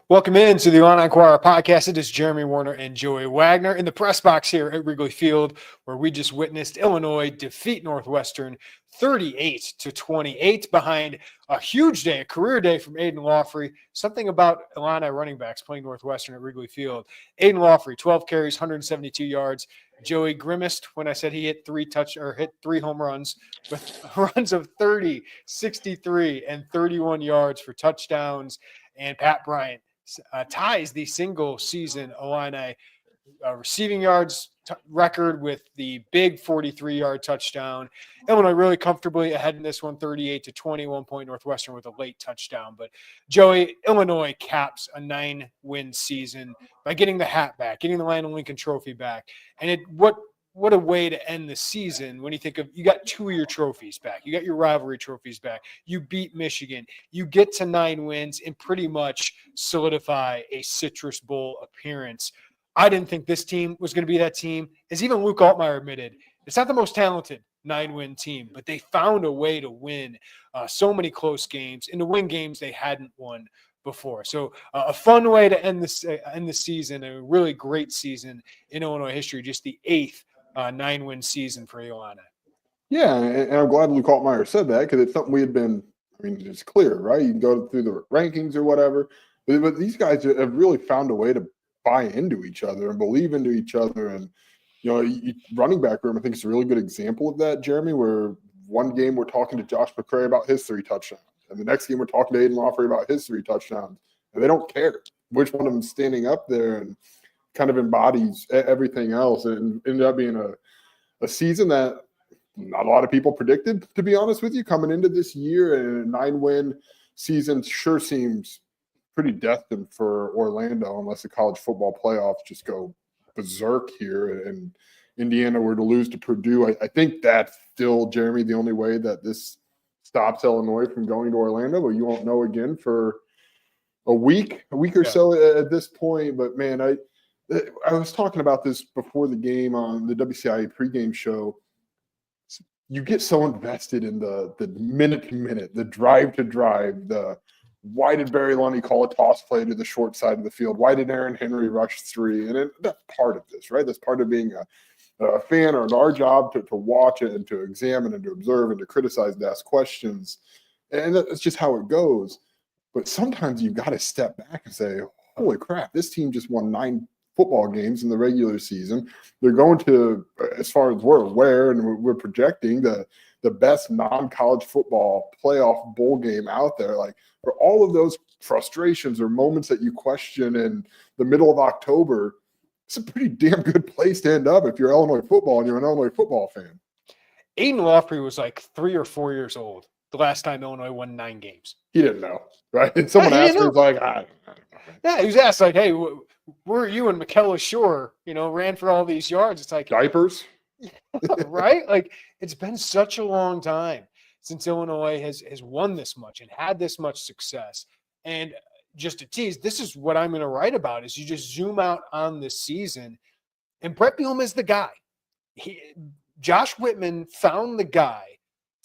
Welcome into the Inquirer podcast. It is Jeremy Werner and Joey Wagner in the press box here at Wrigley Field, where we just witnessed Illinois defeat Northwestern 38-28 behind a huge day, a career day from Aidan Laughery. Something about Illini running backs playing Northwestern at Wrigley Field. Aidan Laughery, 12 carries, 172 yards. Joey grimaced when I said he hit three home runs with runs of 30, 63, and 31 yards for touchdowns. And Pat Bryant ties the single-season Illini receiving yards record with the big 43-yard touchdown. Illinois really comfortably ahead in this one, 38-20, 1 point Northwestern with a late touchdown. But, Joey, Illinois caps a 9-win season by getting the hat back, getting the Landon Lincoln Trophy back. And what a way to end the season when you think of you got 2 of your trophies back. You got your rivalry trophies back. You beat Michigan. You get to 9 wins and pretty much solidify a Citrus Bowl appearance. I didn't think this team was going to be that team. As even Luke Altmaier admitted, it's not the most talented 9-win team, but they found a way to win so many close games and to win games they hadn't won before. So a fun way to end the season, a really great season in Illinois history, just the 8th 9-win season for Illini. Yeah, and I'm glad Luke Altmaier said that because it's something we had been, it's clear, right? You can go through the rankings or whatever, but these guys have really found a way to buy into each other and believe into each other. And, running back room, I think it's a really good example of that, Jeremy, where one game we're talking to Josh McCray about his 3 touchdowns, and the next game we're talking to Aidan Laughery about his 3 touchdowns, and they don't care which one of them is standing up there and kind of embodies everything else. And ended up being a season that not a lot of people predicted, to be honest with you, coming into this year. And a 9-win season sure seems pretty destined for Orlando unless the college football playoffs just go berserk here and Indiana were to lose to Purdue. I think that's still, Jeremy, the only way that this stops Illinois from going to Orlando, but you won't know again for a week or so at this point. But, man, I was talking about this before the game on the WCIA pregame show. You get so invested in the minute-to-minute, the drive-to-drive, the why did Barry Lundy call a toss play to the short side of the field? Why did Aaron Henry rush 3? And that's part of this, right? That's part of being a fan, or our job to watch it and to examine and to observe and to criticize and to ask questions. And that's just how it goes. But sometimes you've got to step back and say, holy crap, this team just won 9 football games in the regular season. They're going to, as far as we're aware, and we're projecting the best non-college football playoff bowl game out there. Like, for all of those frustrations or moments that you question in the middle of October, it's a pretty damn good place to end up if you're Illinois football and you're an Illinois football fan. Aidan Laughery was like 3 or 4 years old the last time Illinois won 9 games. He didn't know, right? And someone asked me, like, I don't know. Yeah, he was asked, like, hey, where are you and McKellar Shore, ran for all these yards? It's like – diapers? Right? Like, it's been such a long time since Illinois has won this much and had this much success. And just to tease, this is what I'm going to write about, is you just zoom out on this season, and Brett Bielema is the guy. Josh Whitman found the guy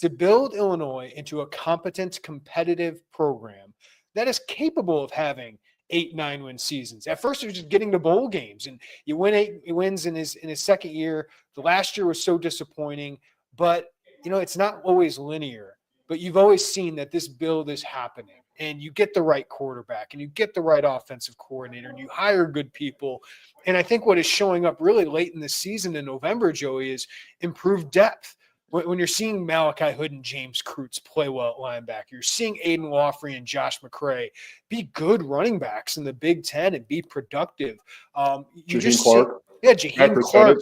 to build Illinois into a competent, competitive program that is capable of having 8, 9-win seasons. At first, it was just getting to bowl games, and you win 8 wins in his second year. The last year was so disappointing, but it's not always linear. But you've always seen that this build is happening, and you get the right quarterback, and you get the right offensive coordinator, and you hire good people. And I think what is showing up really late in the season in November, Joey, is improved depth. When you're seeing Malachi Hood and James Kreutz play well at linebacker, you're seeing Aidan Laughery and Josh McCray be good running backs in the Big Ten and be productive. Jaheim Clark. Jaheim Clark.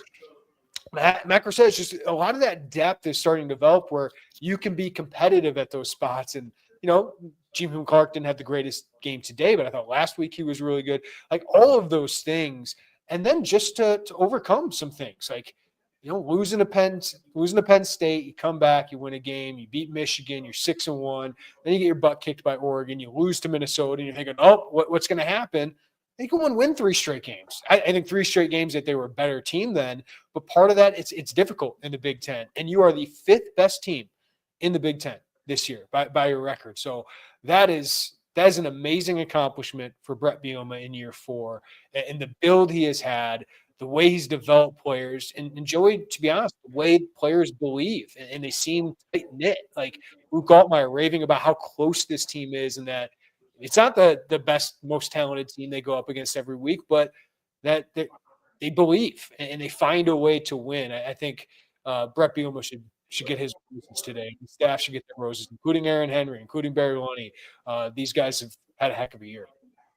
Matt says just a lot of that depth is starting to develop where you can be competitive at those spots. And, Jaheim Clark didn't have the greatest game today, but I thought last week he was really good. Like, all of those things. And then just to overcome some things, like, losing to Penn State, you come back, you win a game, you beat Michigan, you're 6-1, then you get your butt kicked by Oregon, you lose to Minnesota, and you're thinking, oh, what's going to happen? They can win 3 straight games. I think 3 straight games that they were a better team then, but part of that, it's difficult in the Big Ten, and you are the 5th best team in the Big Ten this year by your record. So that is that is an amazing accomplishment for Brett Bielema in year 4. And the build he has had, the way he's developed players, and Joey, to be honest, the way players believe, and they seem tight-knit. Like Luke Altmaier raving about how close this team is, and that it's not the best, most talented team they go up against every week, but that they believe and they find a way to win. I think Brett Bielema should get his roses today. The staff should get their roses, including Aaron Henry, including Barry Lunny. These guys have had a heck of a year.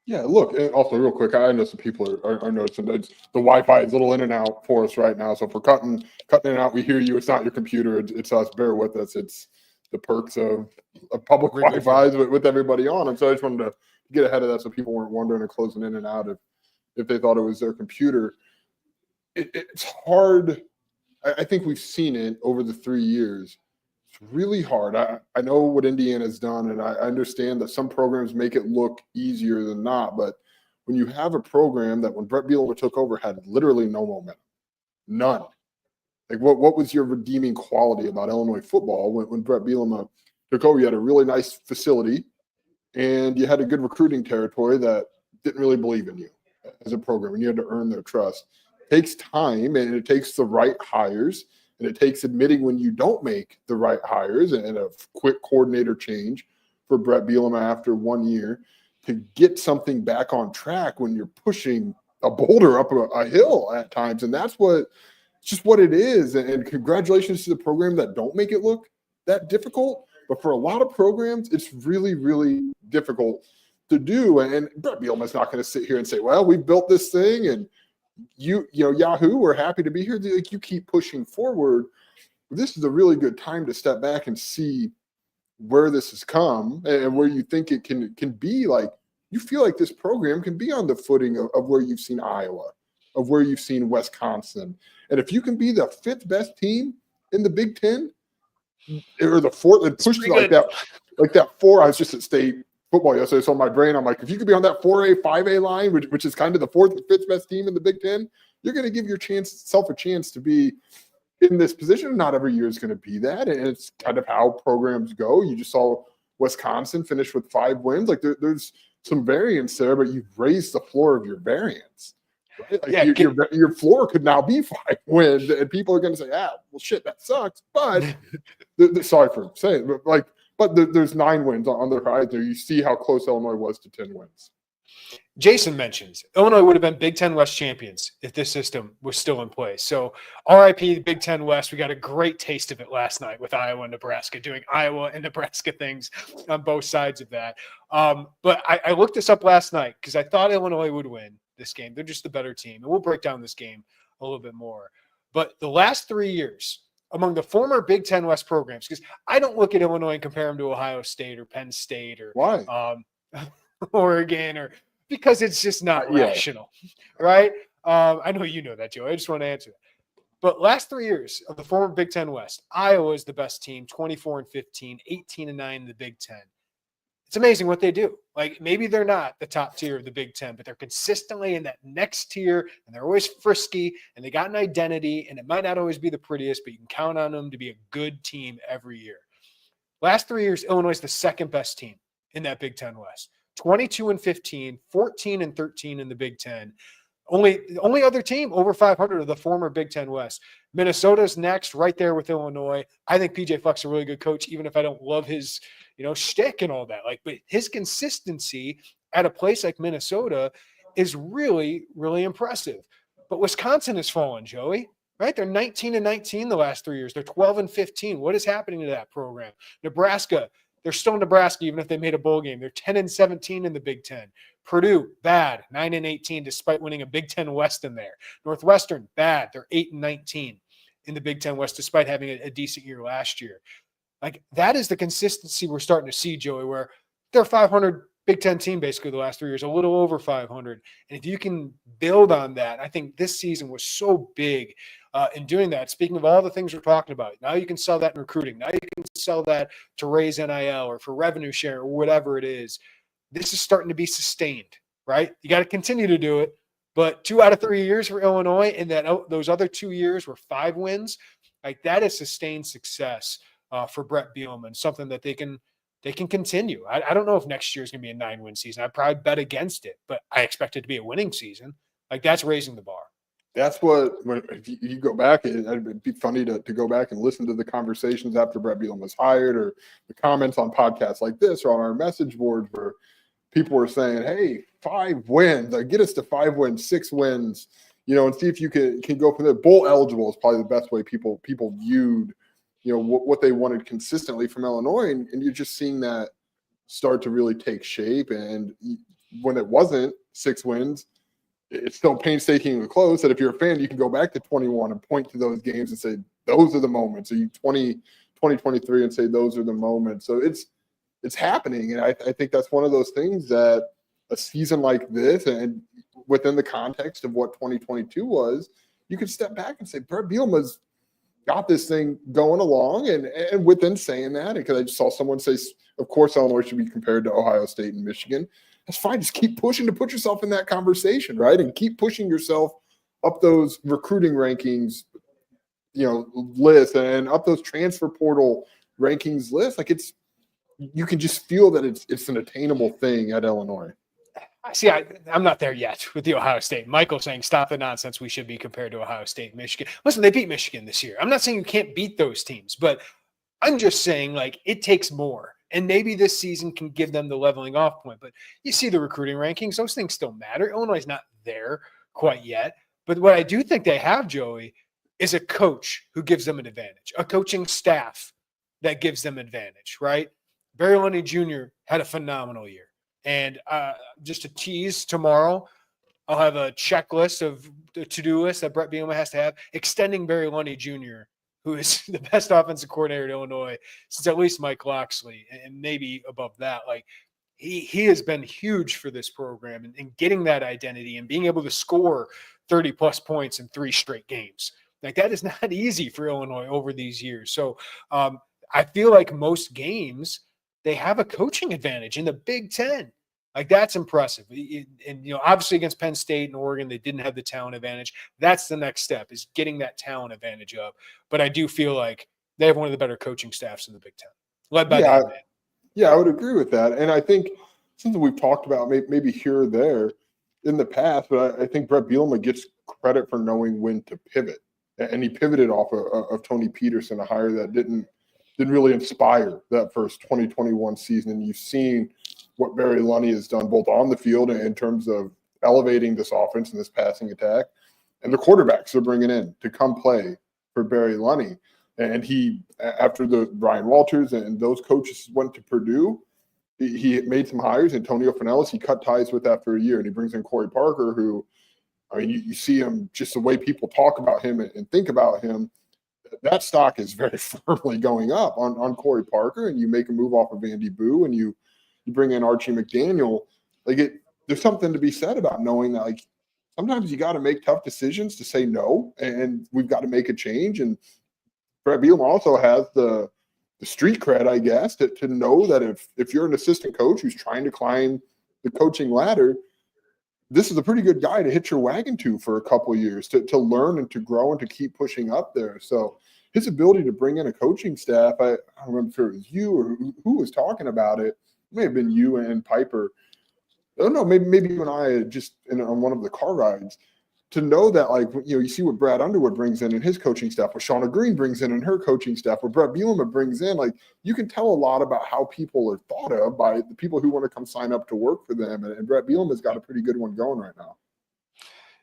Yeah, look, and also real quick, I know some people are noticing that the Wi-Fi is a little in and out for us right now. So if we're cutting in and out, we hear you. It's not your computer. It's us. Bear with us. It's the perks of public Wi-Fi with everybody on. And so I just wanted to get ahead of that so people weren't wondering and closing in and out if they thought it was their computer. It's hard. I think we've seen it over the 3 years. It's really hard. I know what Indiana's done, and I understand that some programs make it look easier than not. But when you have a program that when Brett Bielema took over had literally no momentum, none. Like what was your redeeming quality about Illinois football when Brett Bielema took over? You had a really nice facility, and you had a good recruiting territory that didn't really believe in you as a program, and you had to earn their trust. It takes time, and it takes the right hires. And it takes admitting when you don't make the right hires and a quick coordinator change for Brett Bielema after 1 year to get something back on track when you're pushing a boulder up a hill at times. And that's it's just what it is. And congratulations to the program that don't make it look that difficult. But for a lot of programs, it's really, really difficult to do. And Brett Bielema's not going to sit here and say, well, we built this thing and you know, Yahoo, we're happy to be here. Like, you keep pushing forward. This is a really good time to step back and see where this has come and where you think it can be. Like, you feel like this program can be on the footing of where you've seen Iowa, of where you've seen Wisconsin. And if you can be the 5th best team in the Big Ten or the 4th, and push like that 4. I was just at state football yesterday, so in my brain, I'm like, if you could be on that 4A, 5A line, which is kind of the 4th and 5th best team in the Big Ten, you're going to give yourself a chance to be in this position. Not every year is going to be that, and it's kind of how programs go. You just saw Wisconsin finish with 5 wins. Like there's some variance there, but you've raised the floor of your variance. Right? Like your floor could now be 5 wins, and people are going to say, well, shit, that sucks. But sorry for saying it, but there's 9 wins on the horizon. You see how close Illinois was to 10 wins. Jason mentions Illinois would have been Big Ten West champions if this system was still in place. So RIP Big Ten West. We got a great taste of it last night with Iowa and Nebraska, doing Iowa and Nebraska things on both sides of that. But I looked this up last night because I thought Illinois would win this game. They're just the better team. And we'll break down this game a little bit more. But the last 3 years, among the former Big Ten West programs, because I don't look at Illinois and compare them to Ohio State or Penn State or Oregon, or because it's just not rational, right? I know you know that, Joe. I just want to answer that. But last 3 years of the former Big Ten West, Iowa is the best team, 24-15, 18-9 in the Big Ten. It's amazing what they do. Like, maybe they're not the top tier of the Big Ten, but they're consistently in that next tier, and they're always frisky, and they got an identity, and it might not always be the prettiest, but you can count on them to be a good team every year. Last 3 years, Illinois is the 2nd best team in that Big Ten West. 22-15, 14-13 in the Big Ten. The only other team over 500 of the former Big Ten West. Minnesota's next, right there with Illinois. I think PJ Fleck's a really good coach, even if I don't love his, shtick and all that. But his consistency at a place like Minnesota is really, really impressive. But Wisconsin has fallen, Joey. Right? They're 19-19 the last 3 years. They're 12-15. What is happening to that program? Nebraska, they're still Nebraska, even if they made a bowl game. They're 10-17 in the Big Ten. Purdue, bad, 9-18, despite winning a Big Ten West in there. Northwestern, bad. They're 8-19 in the Big Ten West, despite having a decent year last year. Like, that is the consistency we're starting to see, Joey, where they're a 500 Big Ten team basically the last 3 years, a little over 500. And if you can build on that, I think this season was so big in doing that. Speaking of all the things we're talking about, now you can sell that in recruiting. Now you can sell that to raise NIL or for revenue share or whatever it is. This is starting to be sustained, right? You got to continue to do it. But 2 out of 3 years for Illinois, and those other 2 years were 5 wins. Like, that is sustained success for Brett Bielema, and something that they can they can continue. I don't know if next year is going to be a 9-win season. I'd probably bet against it, but I expect it to be a winning season. Like, that's raising the bar. That's if you go back, it'd be funny to go back and listen to the conversations after Brett Bielema was hired, or the comments on podcasts like this or on our message boards where people were saying, hey, 5 wins, like, get us to 5 wins, 6 wins, and see if you can go from there. Bowl eligible is probably the best way people viewed, what they wanted consistently from Illinois. And you're just seeing that start to really take shape. And when it wasn't 6 wins, it's still painstakingly close. That if you're a fan, you can go back to 21 and point to those games and say, those are the moments. Or you 2023 and say, those are the moments. So it's happening. And I think that's one of those things that a season like this, and within the context of what 2022 was, you could step back and say, Brett Bielema's got this thing going along. And within saying that, because I just saw someone say, of course, Illinois should be compared to Ohio State and Michigan. That's fine. Just keep pushing to put yourself in that conversation, right? And keep pushing yourself up those recruiting rankings, lists, and up those transfer portal rankings lists. Like, you can just feel that it's an attainable thing at Illinois. See, I'm not there yet with the Ohio State. Michael saying, stop the nonsense. We should be compared to Ohio State and Michigan. Listen, they beat Michigan this year. I'm not saying you can't beat those teams, but I'm just saying, like, it takes more. And maybe this season can give them the leveling off point. But you see the recruiting rankings, those things still matter. Illinois is not there quite yet. But what I do think they have, Joey, is a coach who gives them an advantage, a coaching staff that gives them advantage, right? Barry Lundy Jr. had a phenomenal year. And just to tease, tomorrow I'll have a checklist of the to-do list that Brett Bielema has to have, extending Barry Lundy Jr., who is the best offensive coordinator in Illinois since at least Mike Loxley, and maybe above that. Like, he has been huge for this program and getting that identity and being able to score 30-plus points in 3 straight games. Like, that is not easy for Illinois over these years. So I feel like most games they have a coaching advantage in the Big Ten. Like, that's impressive. And, obviously against Penn State and Oregon, they didn't have the talent advantage. That's the next step, is getting that talent advantage up. But I do feel like they have one of the better coaching staffs in the Big Ten, led by that man. Yeah, I would agree with that. And I think something we've talked about maybe here or there in the past, but I think Brett Bielema gets credit for knowing when to pivot. And he pivoted off of Tony Peterson, a hire that didn't really inspire that first 2021 season. And you've seen what Barry Lundy has done both on the field and in terms of elevating this offense and this passing attack, and the quarterbacks they're bringing in to come play for Barry Lundy. And he, after the Ryan Walters and those coaches went to Purdue, he made some hires. Antonio Finellis, he cut ties with after a year, and he brings in Corey Parker, who, I mean, you see him, just the way people talk about him and think about him, that stock is very firmly going up on Corey Parker. And you make a move off of Andy Boo, and you bring in Archie McDaniel. There's something to be said about knowing that, like, sometimes you got to make tough decisions to say no, and we've got to make a change. And Brett Bielema also has the street cred, I guess, to know that if you're an assistant coach who's trying to climb the coaching ladder, this is a pretty good guy to hitch your wagon to for a couple of years, to learn and to grow and to keep pushing up there. So his ability to bring in a coaching staff, I don't remember if it was you or who was talking about it. It may have been you and Piper. I don't know, maybe you and I just on one of the car rides, to know that, like, you see what Brad Underwood brings in his coaching staff, what Shauna Green brings in her coaching staff, what Brett Bielema brings in, like, you can tell a lot about how people are thought of by the people who want to come sign up to work for them. And Brett Bielema's got a pretty good one going right now.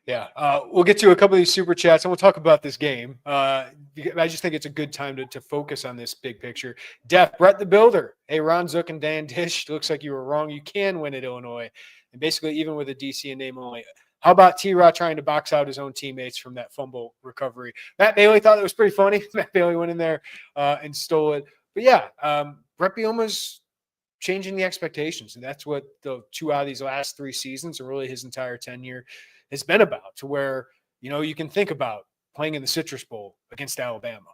Yeah, we'll get to a couple of these super chats and we'll talk about this game. I just think it's a good time to focus on this big picture. Def, Brett the Builder. Hey, Ron Zook and Dan Dish, looks like you were wrong. You can win at Illinois. And basically, even with a DC and name only. How about T-Rod trying to box out his own teammates from that fumble recovery? Matt Bailey thought it was pretty funny. Matt Bailey went in there and stole it. But yeah, Brett Bielema's changing the expectations. And that's what the 2 out of these last 3 seasons, or really his entire tenure, has been about, to where, you can think about playing in the Citrus Bowl against Alabama,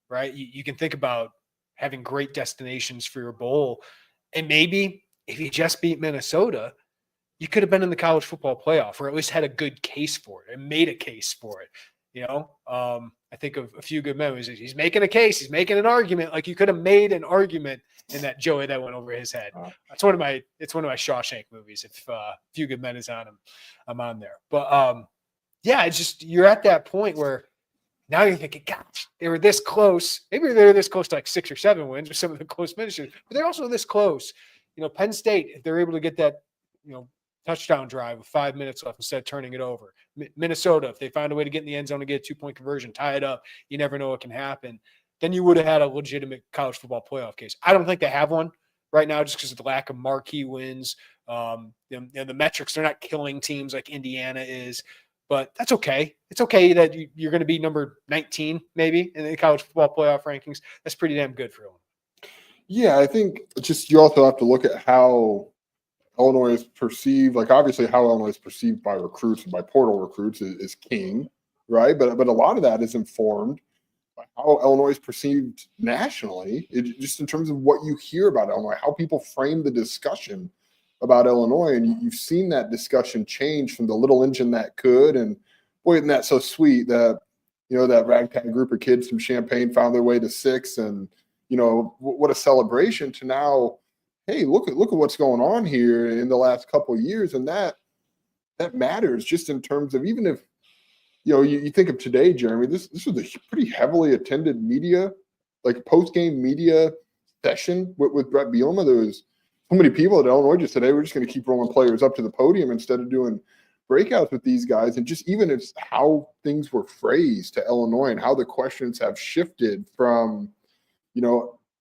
right? You can think about having great destinations for your bowl. And maybe if you just beat Minnesota, you could have been in the college football playoff, or at least had a good case for it and made a case for it. I think of a few good memories. He's making a case. He's making an argument. Like you could have made an argument in that Joey that went over his head. It's one of my Shawshank movies. If Few Good Men is on him, I'm on there. But it's just you're at that point where now you're thinking, gosh, they were this close. Maybe they're this close to like 6 or 7 wins or some of the close finishes, but they're also this close. Penn State, if they're able to get that, touchdown drive with 5 minutes left instead of turning it over. Minnesota, if they find a way to get in the end zone and get a 2-point conversion, tie it up, you never know what can happen. Then you would have had a legitimate college football playoff case. I don't think they have one right now just because of the lack of marquee wins. The metrics, they're not killing teams like Indiana is, but that's okay. It's okay that you're going to be number 19 maybe in the college football playoff rankings. That's pretty damn good for Illinois. Yeah, I think just you also have to look at how Illinois is perceived, like obviously how Illinois is perceived by recruits and by portal recruits is king, right? But a lot of that is informed by how Illinois is perceived nationally, just in terms of what you hear about Illinois, how people frame the discussion about Illinois. And you've seen that discussion change from the little engine that could, and boy, isn't that so sweet that, that ragtag group of kids from Champaign found their way to 6, and, what a celebration, to now, hey, look at what's going on here in the last couple of years. And that matters just in terms of, even if, you think of today, Jeremy, this was a pretty heavily attended media, like post-game media session with Brett Bielema. There was so many people at Illinois just today, we're just going to keep rolling players up to the podium instead of doing breakouts with these guys. And just even it's how things were phrased to Illinois and how the questions have shifted from,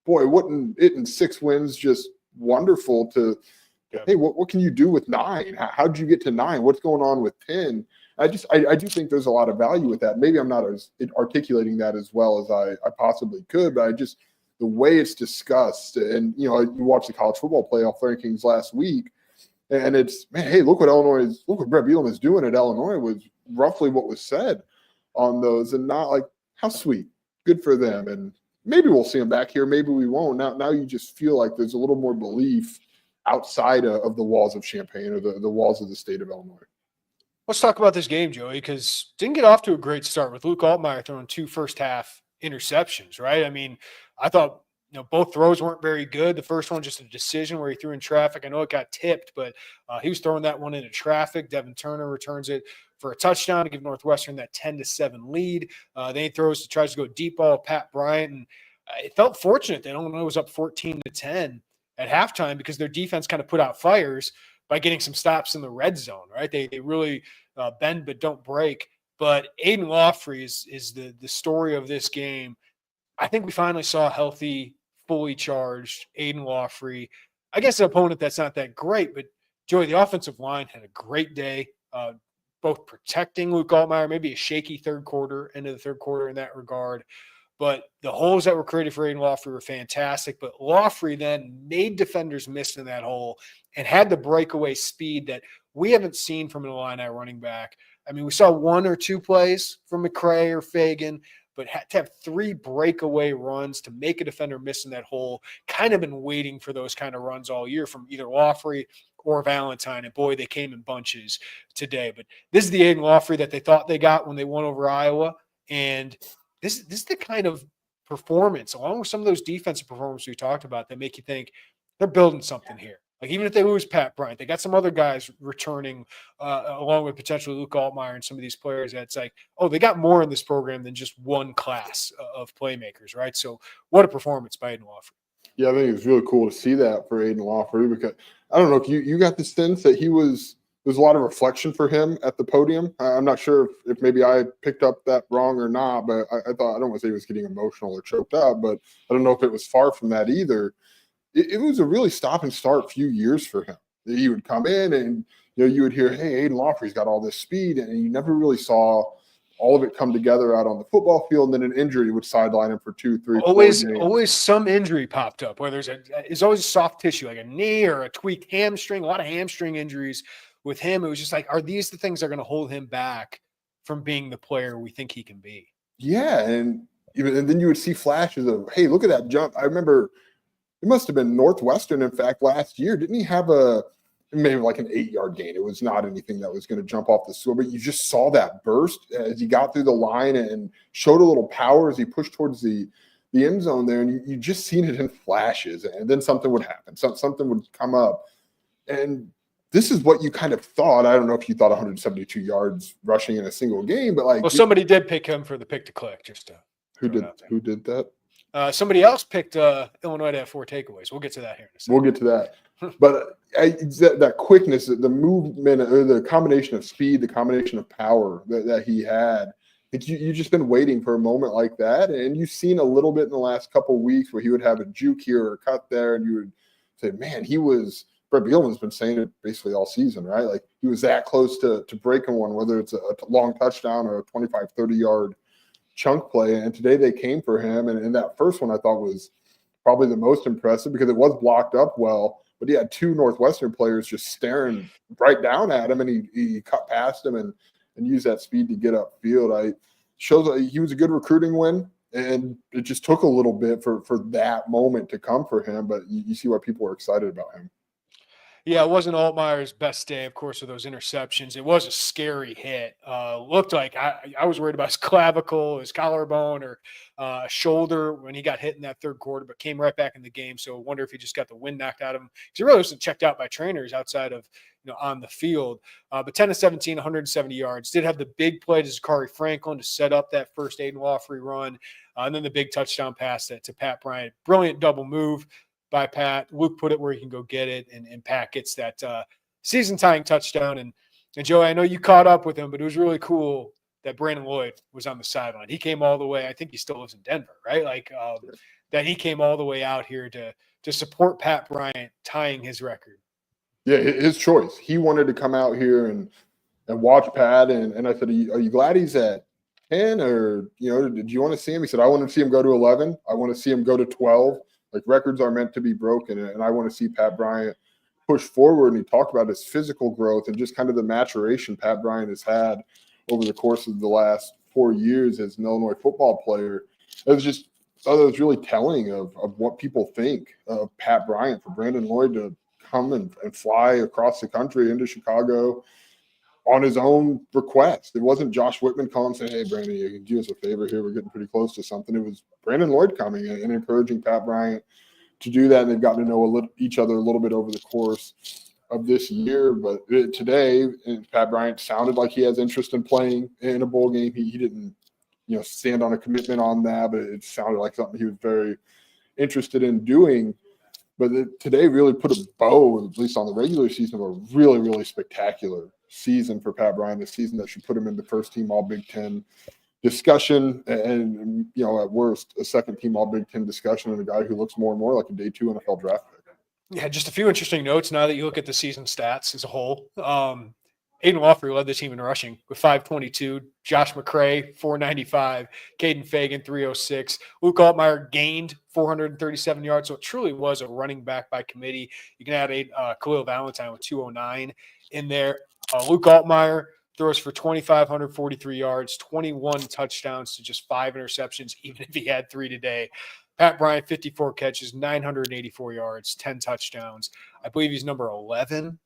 boy, wouldn't it in 6 wins just wonderful to, hey, what can you do with 9? How'd you get to 9? What's going on with 10? I do think there's a lot of value with that. Maybe I'm not as articulating that as well as I possibly could, but the way it's discussed, and you watch the college football playoff rankings last week, and it's, man, hey, look what Brett Bielema is doing at Illinois was roughly what was said on those, and not like, how sweet, good for them, and maybe we'll see them back here, maybe we won't. Now you just feel like there's a little more belief outside of the walls of Champaign or the walls of the state of Illinois. Let's talk about this game, Joey, because didn't get off to a great start with Luke Altmaier throwing 2 first-half interceptions, right? I mean, I thought, both throws weren't very good. The first one, just a decision where he threw in traffic. I know it got tipped, but he was throwing that one into traffic. Devin Turner returns it for a touchdown to give Northwestern that 10-7 lead. Then he tries to go deep ball Pat Bryant, and it felt fortunate that Illinois was up 14-10 at halftime because their defense kind of put out fires by getting some stops in the red zone, right? They really bend but don't break. But Aidan Laughery is the story of this game. I think we finally saw a healthy, fully charged Aidan Laughery. I guess an opponent that's not that great, but Joey, the offensive line had a great day, both protecting Luke Altmaier, maybe a shaky into the third quarter in that regard. But the holes that were created for Aidan Laughery were fantastic. But Laughery then made defenders miss in that hole and had the breakaway speed that we haven't seen from an Illini running back. I mean, we saw 1 or 2 plays from McCray or Fagan, but had to have 3 breakaway runs to make a defender miss in that hole. Kind of been waiting for those kind of runs all year from either Laughery or Valentine. And boy, they came in bunches today. But this is the Aidan Laughery that they thought they got when they won over Iowa. And this is the kind of performance, along with some of those defensive performances we talked about, that make you think they're building something here. Like, even if they lose Pat Bryant, they got some other guys returning along with potentially Luke Altmaier and some of these players. That's like, oh, they got more in this program than just one class of playmakers, right? So what a performance by Aidan Laughery. Yeah, I think it's really cool to see that for Aidan Laughery, because I don't know if you got the sense that there's a lot of reflection for him at the podium. I'm not sure if maybe I picked up that wrong or not, but I thought, I don't want to say he was getting emotional or choked up, but I don't know if it was far from that either. It was a really stop and start few years for him. He would come in and you would hear, hey, Aidan Laughery's got all this speed, and you never really saw all of it come together out on the football field. And then an injury would sideline him for 2, 3, always some injury popped up, where there's always soft tissue, like a knee or a tweaked hamstring. A lot of hamstring injuries with him. It was just like, are these the things that are going to hold him back from being the player we think he can be? Yeah, and then you would see flashes of, hey, look at that jump. I remember it must have been Northwestern, in fact, last year. Didn't he have maybe like an 8-yard gain. It was not anything that was going to jump off the sword, but you just saw that burst as he got through the line and showed a little power as he pushed towards the end zone there. And you just seen it in flashes, and then something would happen. Something would come up. And this is what you kind of thought. I don't know if you thought 172 yards rushing in a single game, but like, well, somebody did pick him for the pick to click. Just to who did that? Somebody else picked Illinois to have 4 takeaways. We'll get to that here in a second. We'll get to that. But that quickness, the movement, or the combination of speed, the combination of power that he had, you've just been waiting for a moment like that. And you've seen a little bit in the last couple of weeks where he would have a juke here or a cut there, and you would say, man, Brett Bielema's been saying it basically all season, right? Like, he was that close to breaking one, whether it's a long touchdown or a 25, 30-yard chunk play. And today they came for him. And that first one I thought was probably the most impressive because it was blocked up well, but he had 2 Northwestern players just staring right down at him, and he cut past him and used that speed to get upfield. Shows he was a good recruiting win, and it just took a little bit for that moment to come for him, but you see why people were excited about him. Yeah, it wasn't Altmaier's best day, of course, with those interceptions. It was a scary hit. Looked like I was worried about his clavicle, his collarbone, or shoulder when he got hit in that third quarter, but came right back in the game. So I wonder if he just got the wind knocked out of him. Because he really wasn't checked out by trainers outside of, on the field. But 10 of 17, 170 yards. Did have the big play to Zachary Franklin to set up that first Aidan Laughery run. And then the big touchdown pass to Pat Bryant. Brilliant double move by Pat. Luke put it where he can go get it, and Pat gets that season-tying touchdown. And Joey, I know you caught up with him, but it was really cool that Brandon Lloyd was on the sideline. He came all the way. I think he still lives in Denver, right? That he came all the way out here to support Pat Bryant tying his record. Yeah, his choice. He wanted to come out here and watch Pat, and I said, are you glad he's at 10, or did you want to see him? He said, I want to see him go to 11. I want to see him go to 12. Like, records are meant to be broken, and I want to see Pat Bryant push forward. And he talked about his physical growth and just kind of the maturation Pat Bryant has had over the course of the last 4 years as an Illinois football player. It was really telling of what people think of Pat Bryant, for Brandon Lloyd to come and fly across the country into Chicago on his own request. It wasn't Josh Whitman calling saying, hey, Brandon, you can do us a favor here. We're getting pretty close to something. It was Brandon Lloyd coming and encouraging Pat Bryant to do that. And they've gotten to know each other a little bit over the course of this year. But today, Pat Bryant sounded like he has interest in playing in a bowl game. He didn't, stand on a commitment on that, but it sounded like something he was very interested in doing. But today really put a bow, at least on the regular season, of a really, really spectacular season for Pat Bryant. This season that should put him in the first team All Big Ten discussion, and at worst, a second team All Big Ten discussion, and a guy who looks more and more like a day 2 NFL draft pick. Yeah, just a few interesting notes now that you look at the season stats as a whole. Aidan Laughery led the team in rushing with 522. Josh McCray, 495. Caden Fagan, 306. Luke Altmaier gained 437 yards. So it truly was a running back by committee. You can add Khalil Valentine with 209 in there. Luke Altmaier throws for 2,543 yards, 21 touchdowns to just 5 interceptions, even if he had 3 today. Pat Bryant, 54 catches, 984 yards, 10 touchdowns. I believe he's number 11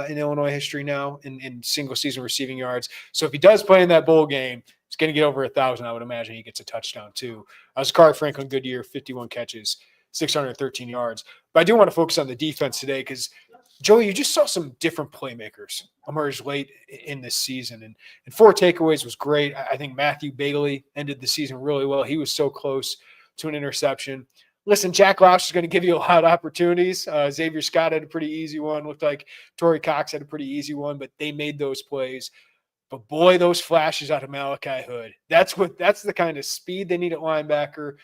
in Illinois history now in single-season receiving yards. So if he does play in that bowl game, he's going to get over 1,000. I would imagine he gets a touchdown too. Zachary Franklin, good year, 51 catches, 613 yards. But I do want to focus on the defense today because, Joey, you just saw some different playmakers emerge late in this season. And 4 takeaways was great. I think Matthew Bailey ended the season really well. He was so close to an interception. Listen, Jack Lausch is going to give you a lot of opportunities. Xavier Scott had a pretty easy one. Looked like Torrey Cox had a pretty easy one, but they made those plays. But boy, those flashes out of Malachi Hood. That's the kind of speed they need at linebacker.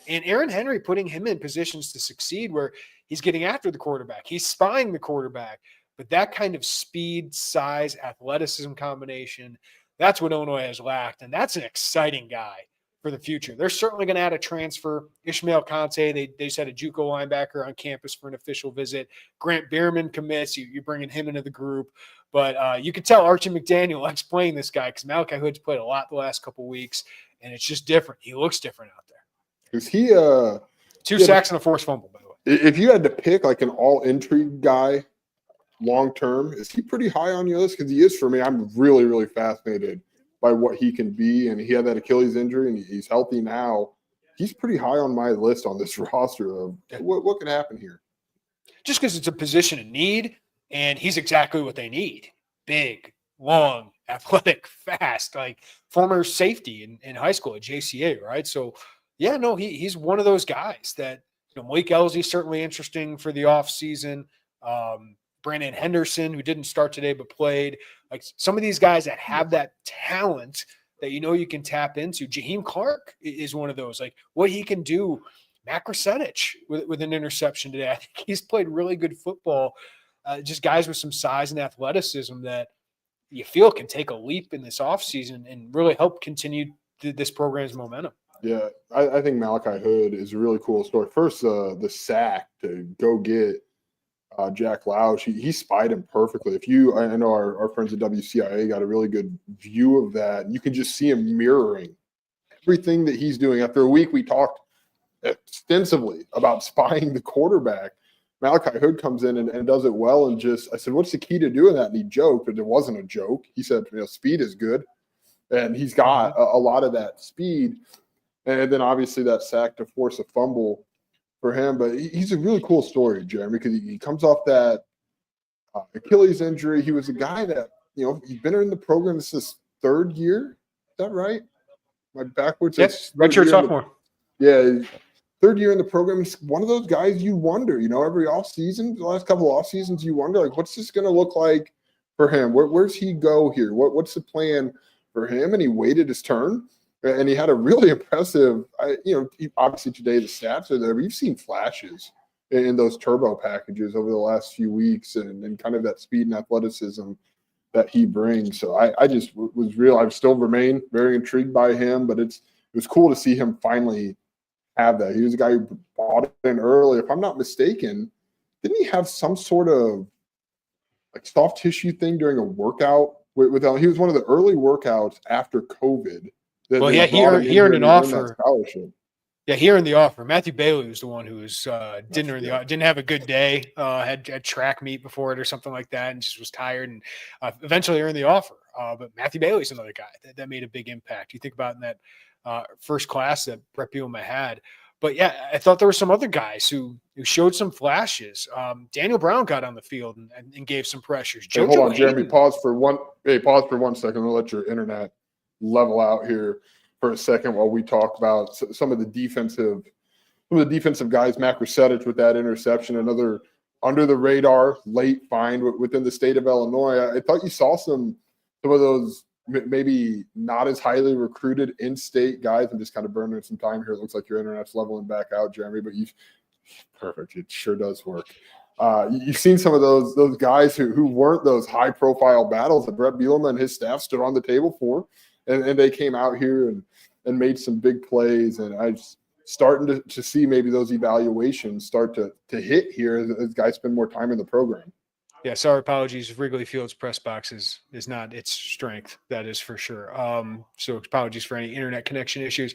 And Aaron Henry putting him in positions to succeed where he's getting after the quarterback. He's spying the quarterback. But that kind of speed, size, athleticism combination, that's what Illinois has lacked. And that's an exciting guy for the future. They're certainly going to add a transfer. Ishmael Conte, they just had a JUCO linebacker on campus for an official visit. Grant Bierman commits. You're bringing him into the group. But you could tell Archie McDaniel likes playing this guy because Malachi Hood's played a lot the last couple of weeks, and it's just different. He looks different out there. Is he 2 sacks and a forced fumble, by the way. If you had to pick like an all-intrigue guy long term, is he pretty high on your list? Because he is for me. I'm really, really fascinated by what he can be. And he had that Achilles injury, and he's healthy now. He's pretty high on my list on this roster of what can happen here. Just because it's a position of need, and he's exactly what they need. Big, long, athletic, fast, like former safety in high school at JCA, right? So, yeah, no, he's one of those guys that, Malik Elsey's certainly interesting for the offseason. Brandon Henderson, who didn't start today but played. Like some of these guys that have that talent that you can tap into. Jaheim Clark is one of those. Like what he can do. Matt Krasetich with an interception today. I think he's played really good football. Just guys with some size and athleticism that you feel can take a leap in this offseason and really help continue this program's momentum. Yeah, I think Malachi Hood is a really cool story. First, the sack to go get Jack Lausch, he spied him perfectly. I know our friends at WCIA got a really good view of that. You can just see him mirroring everything that he's doing. After a week, we talked extensively about spying the quarterback. Malachi Hood comes in and does it well. And I said, what's the key to doing that? And he joked, but it wasn't a joke. He said, speed is good. And he's got a lot of that speed. And then obviously that sack to force a fumble for him. But he's a really cool story, Jeremy, because he comes off that Achilles injury. He was a guy that, he's been in the program. This is his third year. Is that right? My backwards. Yes, redshirt sophomore. Third year in the program. He's one of those guys you wonder, every offseason, the last couple of off seasons, you wonder, like, what's this going to look like for him? Where's he go here? What's the plan for him? And he waited his turn. And he had a really impressive, obviously today the stats are there, but you've seen flashes in those turbo packages over the last few weeks and kind of that speed and athleticism that he brings. So I just I still remain very intrigued by him, but it was cool to see him finally have that. He was a guy who bought in early. If I'm not mistaken, didn't he have some sort of like soft tissue thing during a workout? He was one of the early workouts after COVID. Well, yeah, he earned an offer. Yeah, he earned the offer. Matthew Bailey was the one who was didn't have a good day, had track meet before it or something like that, and just was tired and eventually earned the offer. But Matthew Bailey's another guy that made a big impact. You think about in that first class that Brett Bielema had. But yeah, I thought there were some other guys who showed some flashes. Daniel Brown got on the field and gave some pressures. Hey, hold on, Jeremy. Pause for 1 second. I'll let your internet level out here for a second while we talk about some of the defensive guys. Matt Krasetich with that interception, another under the radar late find within the state of Illinois. I thought you saw some of those maybe not as highly recruited in-state guys. I'm just kind of burning some time here. It looks like your internet's leveling back out, Jeremy, but perfect. It sure does work. You've seen some of those guys who weren't those high-profile battles that Brett Bielema and his staff stood on the table for, and they came out here and made some big plays. And I just starting to see maybe those evaluations start to hit here as guys spend more time in the program. Yeah, sorry, apologies. Wrigley Field's press box is not its strength. That is for sure. So apologies for any internet connection issues.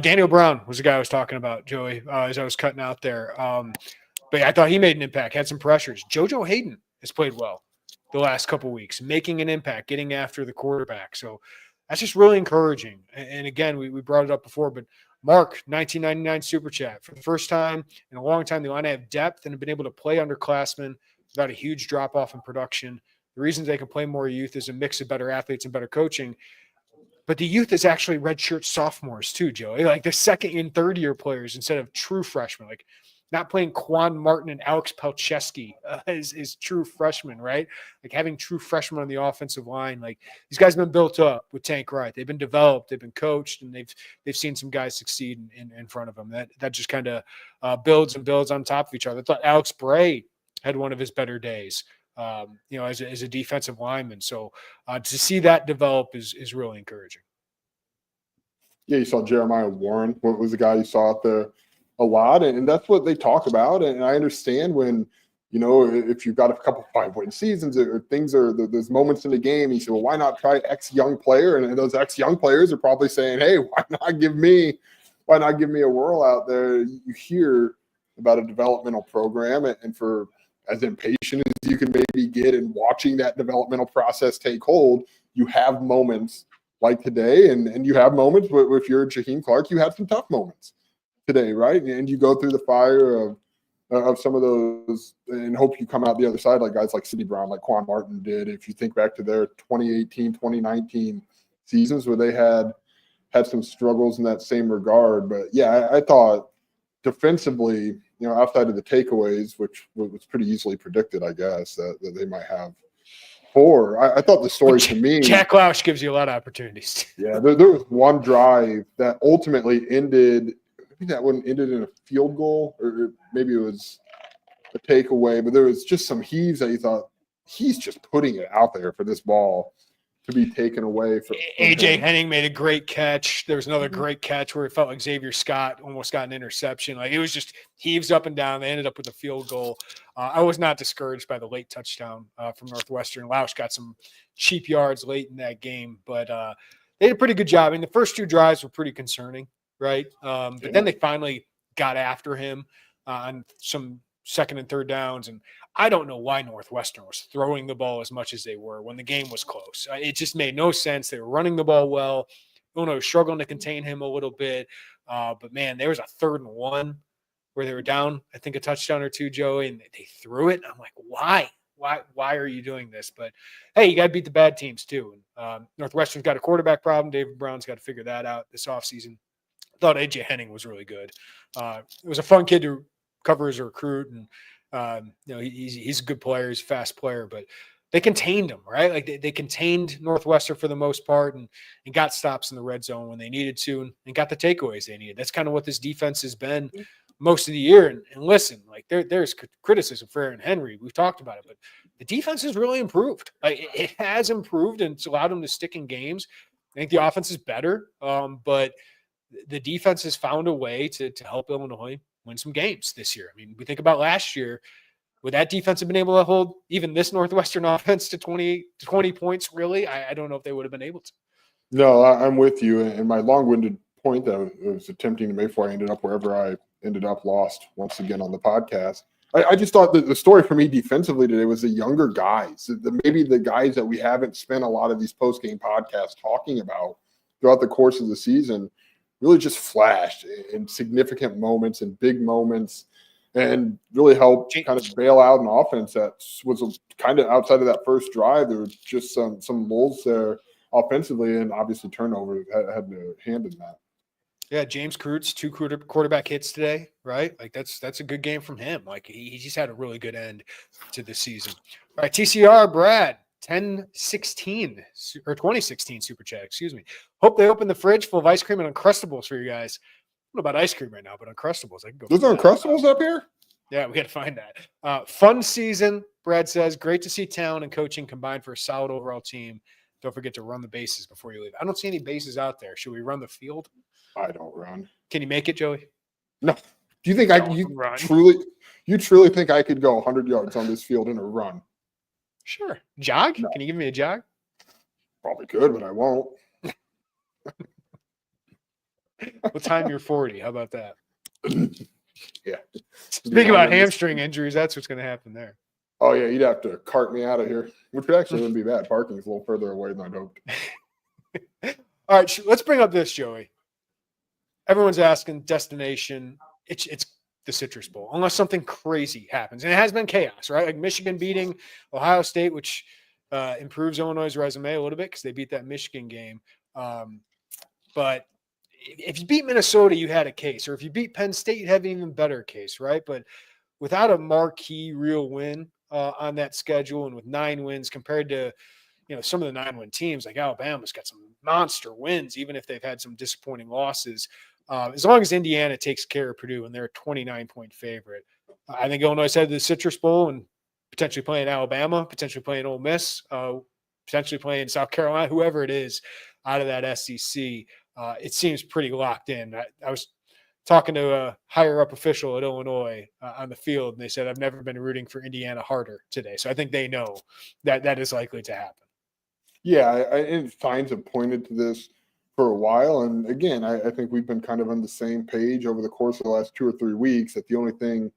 Daniel Brown was the guy I was talking about, Joey, as I was cutting out there. But yeah, I thought he made an impact, had some pressures. JoJo Hayden has played well the last couple of weeks, making an impact, getting after the quarterback. So that's just really encouraging. And again, we brought it up before, but Mark, 1999 Super Chat. For the first time in a long time, the Illini have depth and have been able to play underclassmen without a huge drop-off in production. The reason they can play more youth is a mix of better athletes and better coaching. But the youth is actually redshirt sophomores too, Joey. Like the second and third year players instead of true freshmen. Like not playing Quan Martin and Alex Pelcheski is true freshmen, right? Like having true freshmen on the offensive line. Like these guys have been built up with Tank Wright. They've been developed, they've been coached, and they've seen some guys succeed in front of them. That just kind of builds and builds on top of each other. I thought Alex Bray had one of his better days, as a defensive lineman. So to see that develop is really encouraging. Yeah, you saw Jeremiah Warren. What was the guy you saw out there a lot, and that's what they talk about. And I understand when, if you've got a couple 5-win seasons or there's moments in the game, you say, well, why not try X young player? And those X young players are probably saying, hey, why not give me a whirl out there? You hear about a developmental program, and for as impatient as you can maybe get in watching that developmental process take hold, you have moments like today, and you have moments where if you're Jaheim Clark, you had some tough moments today, right? And you go through the fire of some of those and hope you come out the other side like guys like Sidney Brown, like Quan Martin did. If you think back to their 2018, 2019 seasons where they had some struggles in that same regard. But yeah, I thought defensively, outside of the takeaways, which was pretty easily predicted, I guess, that they might have four. I thought the story to me, Jack Lausch gives you a lot of opportunities. Yeah, there was one drive that ultimately ended. I think that one ended in a field goal, or maybe it was a takeaway. But there was just some heaves that you thought he's just putting it out there for this ball to be taken away. From AJ Henning made a great catch. There was another great catch where it felt like Xavier Scott almost got an interception. Like it was just heaves up and down. They ended up with a field goal. I was not discouraged by the late touchdown from Northwestern. Lausch got some cheap yards late in that game, but they did a pretty good job. I mean, the first two drives were pretty concerning, right? But then they finally got after him on some second and third downs. And I don't know why Northwestern was throwing the ball as much as they were when the game was close. It just made no sense. They were running the ball well. Illinois was struggling to contain him a little bit. But, man, there was a 3rd and 1 where they were down, I think, a touchdown or two, Joey, and they threw it. I'm like, why? Why are you doing this? But, hey, you got to beat the bad teams too. And Northwestern's got a quarterback problem. David Brown's got to figure that out this offseason. I thought A.J. Henning was really good. It was a fun kid to cover as a recruit, and he's a good player. He's a fast player, but they contained him, right? Like they contained Northwestern for the most part and got stops in the red zone when they needed to and got the takeaways they needed. That's kind of what this defense has been most of the year. And listen, like there's criticism for Aaron Henry. We've talked about it, but the defense has really improved. Like it has improved, and it's allowed them to stick in games. I think the offense is better, but the defense has found a way to help Illinois win some games this year. I mean, we think about last year, would that defense have been able to hold even this Northwestern offense to 20 points, really? I don't know if they would have been able to. No, I'm with you. And my long-winded point that I was attempting to make before I ended up wherever I ended up lost once again on the podcast. I just thought that the story for me defensively today was the younger guys, maybe the guys that we haven't spent a lot of these post-game podcasts talking about throughout the course of the season really just flashed in significant moments and big moments and really helped kind of bail out an offense that was kind of outside of that first drive. There were just some lulls there offensively, and obviously turnovers had a hand in that. Yeah, James Krutz, 2 quarterback hits today, right? Like that's a good game from him. Like he just had a really good end to the season. All right, TCR, Brad, 2016 super chat, excuse me. Hope they open the fridge full of ice cream and Uncrustables for you guys. I don't know about ice cream right now, but Uncrustables, I can go. Those are Uncrustables up here? Yeah, we got to find that. Fun season, Brad says. Great to see talent and coaching combined for a solid overall team. Don't forget to run the bases before you leave. I don't see any bases out there. Should we run the field? I don't run. Can you make it, Joey? No. Do you think you truly think I could go 100 yards on this field in a run? Sure. Jog? No. Can you give me a jog? Probably could, but I won't. What time you're 40? How about that? Yeah. Speaking about hamstring injuries, that's what's going to happen there. Oh, yeah, you'd have to cart me out of here, which actually wouldn't be bad. Parking's a little further away than I'd hoped. All right, let's bring up this, Joey. Everyone's asking destination. It's the Citrus Bowl, unless something crazy happens. And it has been chaos, right? Like Michigan beating Ohio State, which improves Illinois' resume a little bit because they beat that Michigan game. But if you beat Minnesota, you had a case. Or if you beat Penn State, you'd have an even better case, right? But without a marquee real win on that schedule and with 9 wins compared to some of the 9-win teams, like Alabama's got some monster wins, even if they've had some disappointing losses. As long as Indiana takes care of Purdue and they're a 29-point favorite, I think Illinois is headed to the Citrus Bowl and potentially playing Alabama, potentially playing Ole Miss, potentially playing South Carolina, whoever it is out of that SEC. It seems pretty locked in. I was talking to a higher-up official at Illinois on the field, and they said, I've never been rooting for Indiana harder today. So I think they know that is likely to happen. Yeah, and signs have pointed to this for a while. And again, I think we've been kind of on the same page over the course of the last 2 or 3 weeks that the only thing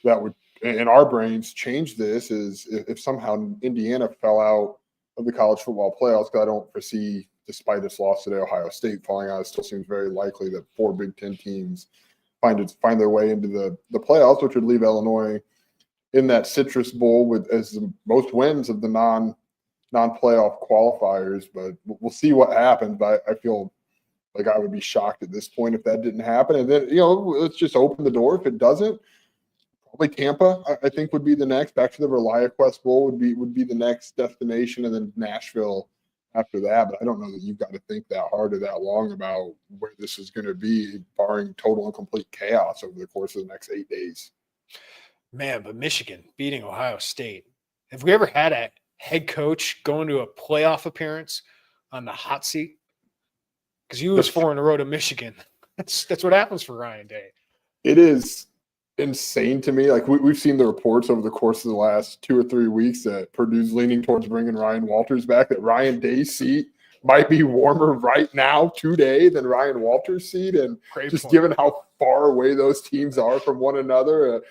that would in our brains change this is if somehow Indiana fell out of the college football playoffs, because I don't foresee, despite its loss today, Ohio State falling out. It still seems very likely that 4 Big Ten teams find their way into the playoffs, which would leave Illinois in that Citrus Bowl with as the most wins of the non-playoff qualifiers. But we'll see what happens. But I feel like I would be shocked at this point if that didn't happen. And then, let's just open the door. If it doesn't, probably Tampa, I think, would be the next. Back to the ReliaQuest Bowl would be the next destination, and then Nashville after that. But I don't know that you've got to think that hard or that long about where this is going to be, barring total and complete chaos over the course of the next 8 days. Man, but Michigan beating Ohio State. Have we ever had a head coach going to a playoff appearance on the hot seat? Because you lose 4 in a row to Michigan. That's what happens for Ryan Day. It is insane to me. Like we've seen the reports over the course of the last 2 or 3 weeks that Purdue's leaning towards bringing Ryan Walters back, that Ryan Day's seat might be warmer right now today than Ryan Walters' seat. And given how far away those teams are from one another,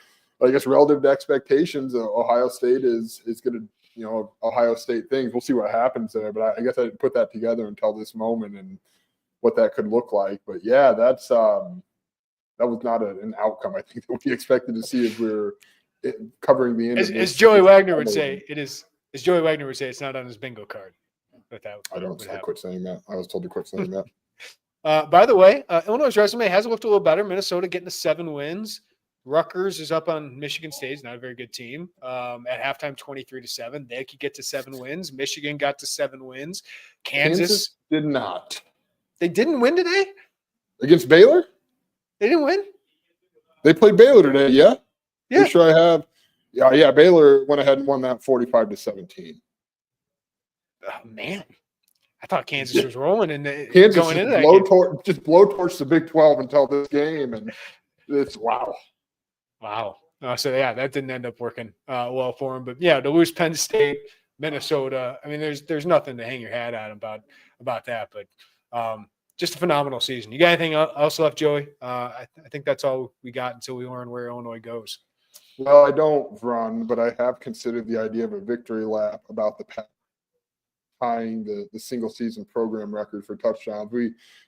I guess relative to expectations, Ohio State is going to, Ohio State things. We'll see what happens there. But I guess I didn't put that together until this moment and what that could look like. But yeah, that was not an outcome I think that we expected to see as we're covering the end. As Joey Wagner would say, it's not on his bingo card. But I quit saying that. I was told to quit saying that. By the way, Illinois' resume has looked a little better. Minnesota getting to 7 wins. Rutgers is up on Michigan State. It's not a very good team. At halftime, 23-7. They could get to 7 wins. Michigan got to 7 wins. Kansas did not. They didn't win today? Against Baylor? They didn't win? They played Baylor today, yeah? Yeah. Pretty sure I have. Yeah, Baylor went ahead and won that 45-17. Oh, man. I thought Kansas was rolling and Kansas going into that game. Just blowtorch the Big 12 until this game, and it's wow. Wow. So, yeah, that didn't end up working well for him. But, yeah, to lose Penn State, Minnesota, I mean, there's nothing to hang your hat on about that. But just a phenomenal season. You got anything else left, Joey? I think that's all we got until we learn where Illinois goes. Well, I don't run, but I have considered the idea of a victory lap about the past, tying the single season program record for touchdowns.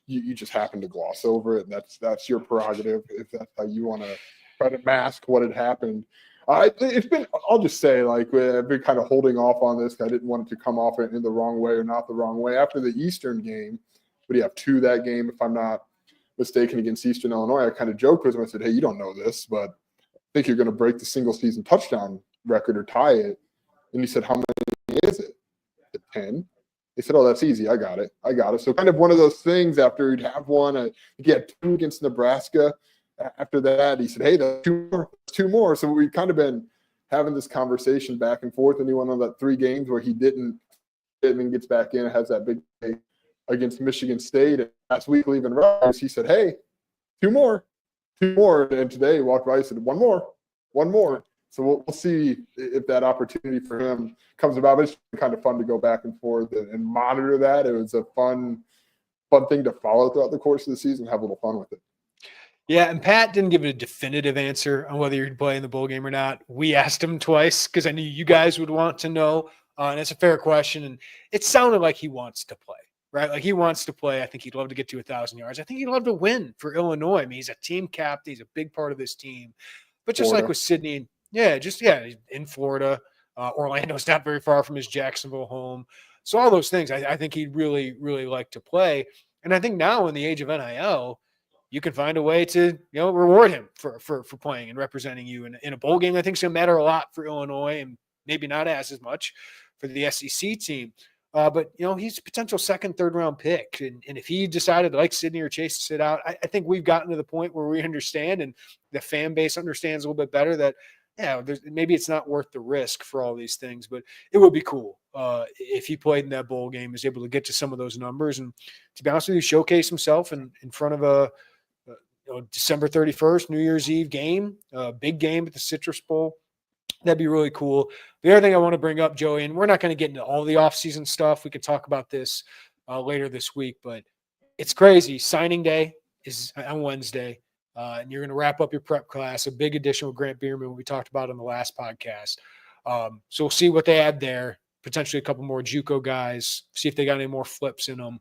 You just happen to gloss over it, and that's your prerogative if that's how you want to try to mask what had happened. I'll just say, like, I've been kind of holding off on this. I didn't want it to come off in the wrong way or not the wrong way. After the Eastern game, what do you have, 2 that game, if I'm not mistaken, against Eastern Illinois, I kind of joked with him. I said, hey, you don't know this, but I think you're going to break the single season touchdown record or tie it. And he said, how many is it? 10. They said, oh, that's easy. I got it. So kind of one of those things after he'd have one, he had 2 against Nebraska. After that, he said, hey, that's 2 more. So we've kind of been having this conversation back and forth, and he went on that 3 games where he didn't, and then gets back in and has that big day against Michigan State. And last week, leaving Rutgers, he said, hey, 2 more. And today he walked by and said, one more. So we'll see if that opportunity for him comes about. But it's kind of fun to go back and forth and monitor that. It was a fun thing to follow throughout the course of the season, have a little fun with it. Yeah, and Pat didn't give a definitive answer on whether you'd play in the bowl game or not. We asked him twice because I knew you guys would want to know, and it's a fair question. And it sounded like he wants to play, right? Like he wants to play. I think he'd love to get to 1,000 yards. I think he'd love to win for Illinois. I mean, he's a team captain. He's a big part of this team. But just Florida. Like with Sydney, he's in Florida. Orlando's not very far from his Jacksonville home. So all those things, I think he'd really, really like to play. And I think now in the age of NIL, you can find a way to, reward him for playing and representing you in a bowl game. I think it's going to matter a lot for Illinois and maybe not as much for the SEC team. But he's a potential 2nd, 3rd round pick. And if he decided, like Sydney or Chase, to sit out, I think we've gotten to the point where we understand and the fan base understands a little bit better that, maybe it's not worth the risk for all these things, but it would be cool if he played in that bowl game, was able to get to some of those numbers. And to be honest with you, showcase himself in front of a December 31st, New Year's Eve game, big game at the Citrus Bowl. That'd be really cool. The other thing I want to bring up, Joey, and we're not going to get into all the offseason stuff. We can talk about this later this week, but it's crazy. Signing day is on Wednesday. and you're going to wrap up your prep class. A big addition with Grant Bierman, we talked about on the last podcast. So we'll see what they add there. Potentially a couple more JUCO guys, see if they got any more flips in them.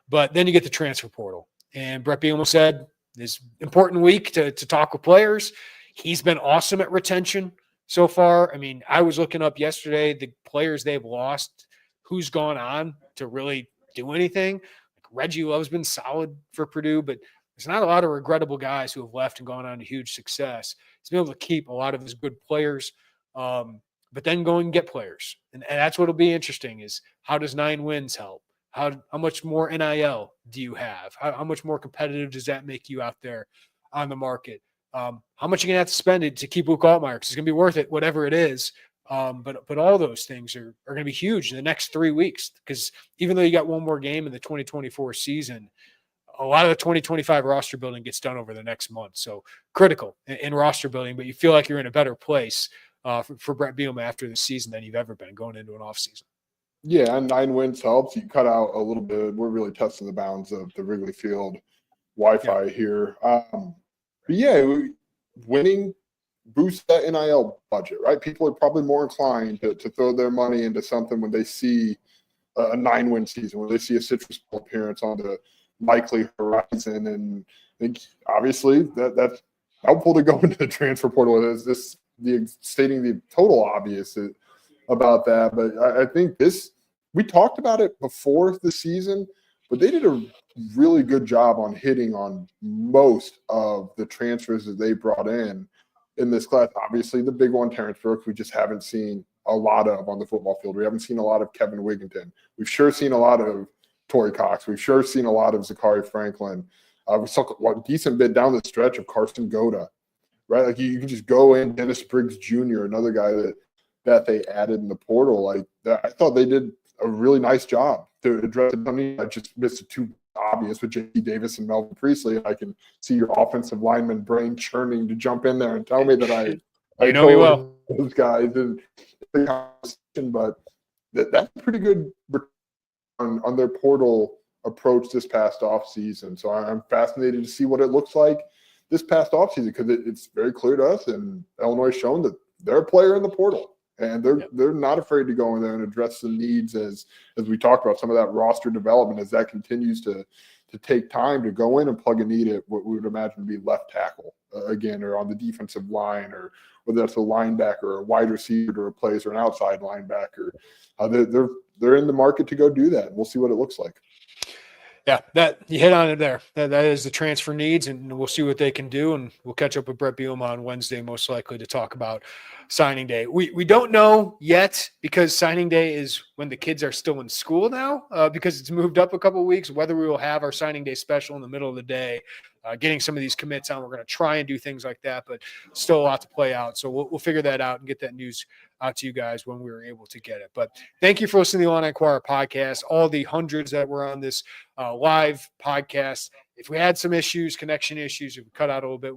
But then you get the transfer portal. And Brett Bielema said this important week to talk with players. He's been awesome at retention so far. I mean, I was looking up yesterday the players they've lost, who's gone on to really do anything. Like Reggie Love's been solid for Purdue, but there's not a lot of regrettable guys who have left and gone on to huge success. He's been able to keep a lot of his good players. But then go and get players. And that's what will be interesting is how does 9 wins help? How much more NIL do you have? How much more competitive does that make you out there on the market? How much are you going to have to spend it to keep Luke Altmaier? Because it's going to be worth it, whatever it is. But all those things are going to be huge in the next 3 weeks because even though you got one more game in the 2024 season, a lot of the 2025 roster building gets done over the next month. So critical in roster building, but you feel like you're in a better place for Brett Bielema after the season than you've ever been going into an offseason. Yeah, and 9 wins helps. You cut out a little bit. We're really testing the bounds of the Wrigley Field Wi-Fi here. But yeah, winning boosts that NIL budget, right? People are probably more inclined to throw their money into something when they see a 9-win season, when they see a Citrus Bowl appearance on the likely horizon. And I think obviously that's helpful to go into the transfer portal. Is this stating the total obvious about that? But I think we talked about it before the season, but they did a really good job on hitting on most of the transfers that they brought in this class. Obviously, the big one, Terrence Brooks, we just haven't seen a lot of on the football field. We haven't seen a lot of Kevin Wigginton. We've sure seen a lot of Torrey Cox. We've sure seen a lot of Zachary Franklin. We saw a decent bit down the stretch of Carson Goda, right? Like you can just go in, Dennis Briggs Jr., another guy that they added in the portal. Like I thought they did a really nice job to address it. I mean, I just missed it too obvious with J.D. Davis and Melvin Priestley. I can see your offensive lineman brain churning to jump in there and tell me that I know me well. Those guys in the conversation, but that's a pretty good on their portal approach this past offseason. So I'm fascinated to see what it looks like this past offseason because it's very clear to us, and Illinois has shown that they're a player in the portal. And they're not afraid to go in there and address the needs as we talked about, some of that roster development as that continues to take time to go in and plug a need at what we would imagine to be left tackle again, or on the defensive line, or whether that's a linebacker or a wide receiver to replace or an outside linebacker. They're in the market to go do that. We'll see what it looks like. Yeah, that you hit on it there. That is the transfer needs, and we'll see what they can do. And we'll catch up with Brett Bielema on Wednesday, most likely, to talk about signing day. We don't know yet because signing day is when the kids are still in school now, because it's moved up a couple of weeks. Whether we will have our signing day special in the middle of the day, getting some of these commits on, we're going to try and do things like that, but still a lot to play out. So we'll figure that out and get that news out to you guys when we were able to get it. But thank you for listening to the Illini Inquirer podcast. All the hundreds that were on this live podcast. If we had some issues, connection issues, if we cut out a little bit,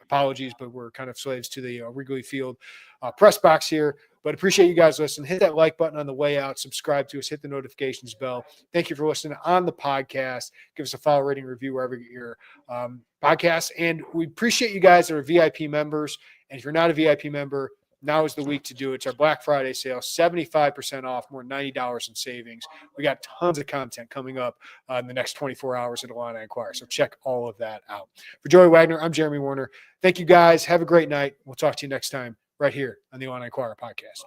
apologies, but we're kind of slaves to the Wrigley Field press box here. But appreciate you guys listening. Hit that like button on the way out. Subscribe to us. Hit the notifications bell. Thank you for listening on the podcast. Give us a follow, rating, review wherever you get your podcasts. And we appreciate you guys that are VIP members. And if you're not a VIP member, now is the week to do it. It's our Black Friday sale, 75% off, more than $90 in savings. We got tons of content coming up in the next 24 hours at Illini Inquirer. So check all of that out. For Joey Wagner, I'm Jeremy Werner. Thank you guys. Have a great night. We'll talk to you next time right here on the Illini Inquirer podcast.